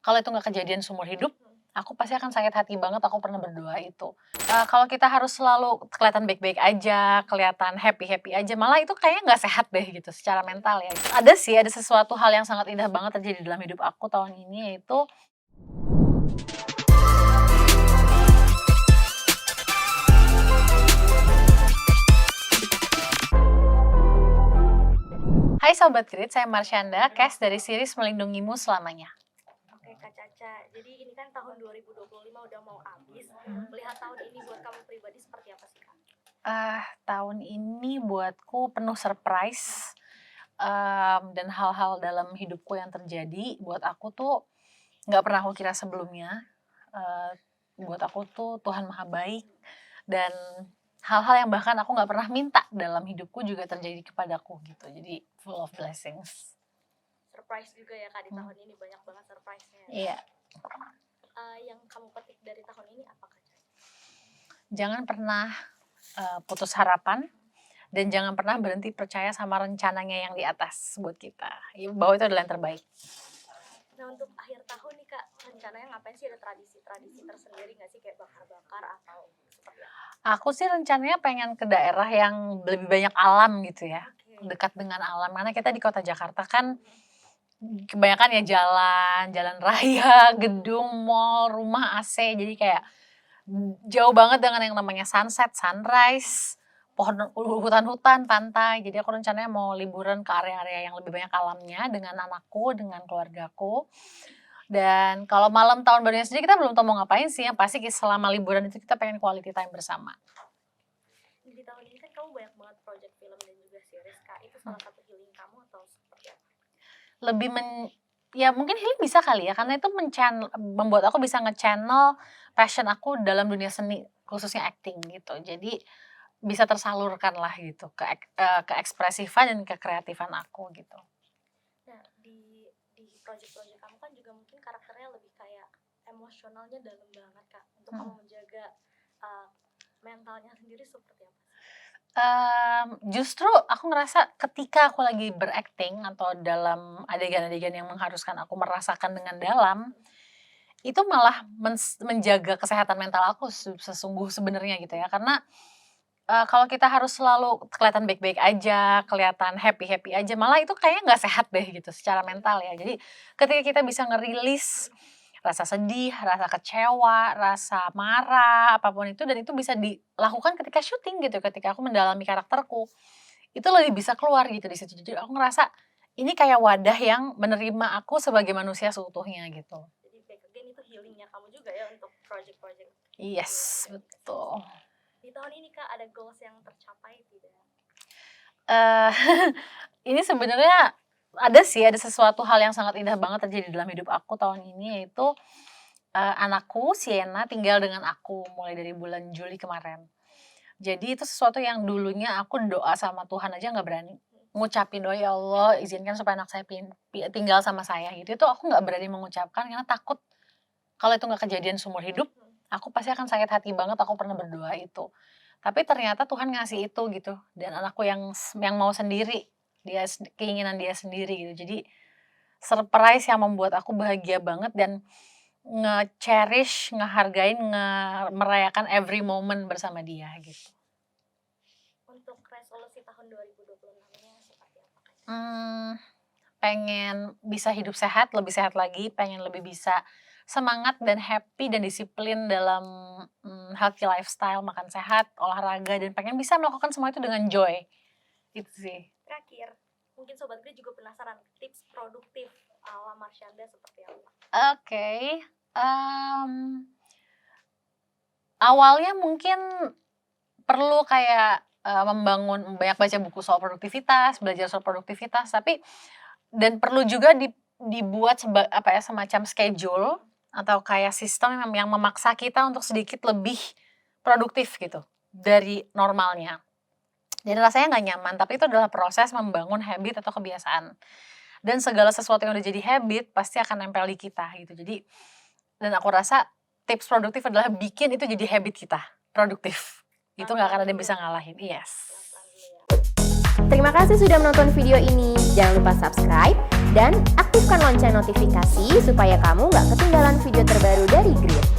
Kalau itu nggak kejadian seumur hidup, aku pasti akan sakit hati banget, aku pernah berdoa itu. Kalau kita harus selalu kelihatan baik-baik aja, kelihatan happy-happy aja, malah itu kayaknya nggak sehat deh gitu secara mental ya. Ada sih, ada sesuatu hal yang sangat indah banget terjadi dalam hidup aku tahun ini, yaitu Hai Sobat Grit, saya Marsyanda, cast dari series Melindungimu Selamanya. Oke Kak Caca, jadi ini kan tahun 2025 udah mau habis. Melihat tahun ini buat kamu pribadi seperti apa sih Kak? Tahun ini buatku penuh surprise, dan hal-hal dalam hidupku yang terjadi buat aku tuh nggak pernah aku kira sebelumnya. Buat aku tuh Tuhan Maha Baik, dan hal-hal yang bahkan aku nggak pernah minta dalam hidupku juga terjadi kepadaku gitu. Jadi full of blessings. Surprise juga ya Kak di tahun ini, banyak banget surprise-nya. Iya. Yang kamu petik dari tahun ini apa Kak Caca? Jangan pernah putus harapan, dan jangan pernah berhenti percaya sama rencananya yang di atas buat kita. Bahwa itu adalah yang terbaik. Nah untuk akhir tahun nih Kak, rencananya ngapain sih? Ada tradisi-tradisi tersendiri nggak sih, kayak bakar-bakar atau seperti apa? Aku sih rencananya pengen ke daerah yang lebih banyak alam gitu ya, dekat dengan alam. Karena kita di kota Jakarta kan kebanyakan ya jalan raya, gedung, mall, rumah AC. Jadi kayak jauh banget dengan yang namanya sunset, sunrise, hutan-hutan, pantai. Jadi aku rencananya mau liburan ke area-area yang lebih banyak alamnya dengan anakku, dengan keluargaku. Dan kalau malam tahun barunya sendiri kita belum tahu mau ngapain sih, yang pasti selama liburan itu kita pengen quality time bersama. Di tahun ini kan kamu banyak banget project film dan juga series Kak, itu salah satu healing kamu atau seperti apa? Ya mungkin healing bisa kali ya, karena itu membuat aku bisa nge-channel passion aku dalam dunia seni, khususnya acting gitu. Jadi bisa tersalurkan lah gitu ke ekspresifan dan ke kreatifan aku gitu. Nah di project-project kamu kan juga mungkin karakternya lebih kayak emosionalnya dalam banget Kak. Untuk kamu menjaga mentalnya sendiri seperti apa? Justru aku ngerasa ketika aku lagi berakting atau dalam adegan-adegan yang mengharuskan aku merasakan dengan dalam, itu malah menjaga kesehatan mental aku sesungguh sebenarnya gitu ya. Karena kalau kita harus selalu kelihatan baik-baik aja, kelihatan happy-happy aja, malah itu kayaknya nggak sehat deh gitu secara mental ya. Jadi ketika kita bisa ngerilis rasa sedih, rasa kecewa, rasa marah, apapun itu, dan itu bisa dilakukan ketika syuting gitu, ketika aku mendalami karakterku, itu lebih bisa keluar gitu di situ. Jadi aku ngerasa ini kayak wadah yang menerima aku sebagai manusia seutuhnya gitu. Jadi back again itu healingnya kamu juga ya untuk project-project. Yes, betul. Di tahun ini Kak ada goals yang tercapai tidak? Ini sebenarnya ada sih, ada sesuatu hal yang sangat indah banget terjadi dalam hidup aku tahun ini, yaitu anakku Sienna tinggal dengan aku mulai dari bulan Juli kemarin. Jadi itu sesuatu yang dulunya aku doa sama Tuhan aja nggak berani ngucapin doa, "Ya Allah izinkan supaya anak saya tinggal sama saya," gitu. Itu aku nggak berani mengucapkan karena takut kalau itu nggak kejadian seumur hidup, aku pasti akan sakit hati banget, aku pernah berdoa itu. Tapi ternyata Tuhan ngasih itu gitu, dan anakku yang mau sendiri, keinginan dia sendiri gitu. Jadi surprise yang membuat aku bahagia banget dan nge-cherish, ngehargain, merayakan every moment bersama dia gitu. Untuk resolusi tahun 2026-nya seperti apa Kak? Pengen bisa hidup sehat, lebih sehat lagi, pengen lebih bisa semangat dan happy dan disiplin dalam healthy lifestyle, makan sehat, olahraga, dan pengen bisa melakukan semua itu dengan joy. Itu sih. Terakhir, mungkin Sobat Grit juga penasaran tips produktif ala Marsyanda seperti apa? Oke. Awalnya mungkin perlu kayak membangun banyak baca buku soal produktivitas, belajar soal produktivitas, dan perlu juga dibuat semacam schedule atau kayak sistem yang memaksa kita untuk sedikit lebih produktif gitu dari normalnya. Dan rasanya nggak nyaman, tapi itu adalah proses membangun habit atau kebiasaan. Dan segala sesuatu yang udah jadi habit pasti akan nempel di kita gitu. Jadi, dan aku rasa tips produktif adalah bikin itu jadi habit kita, produktif. Itu nggak akan ada yang bisa ngalahin. Yes. Pelan-pelan dulu ya. Terima kasih sudah menonton video ini. Jangan lupa subscribe dan aktifkan lonceng notifikasi supaya kamu nggak ketinggalan video terbaru dari Grit.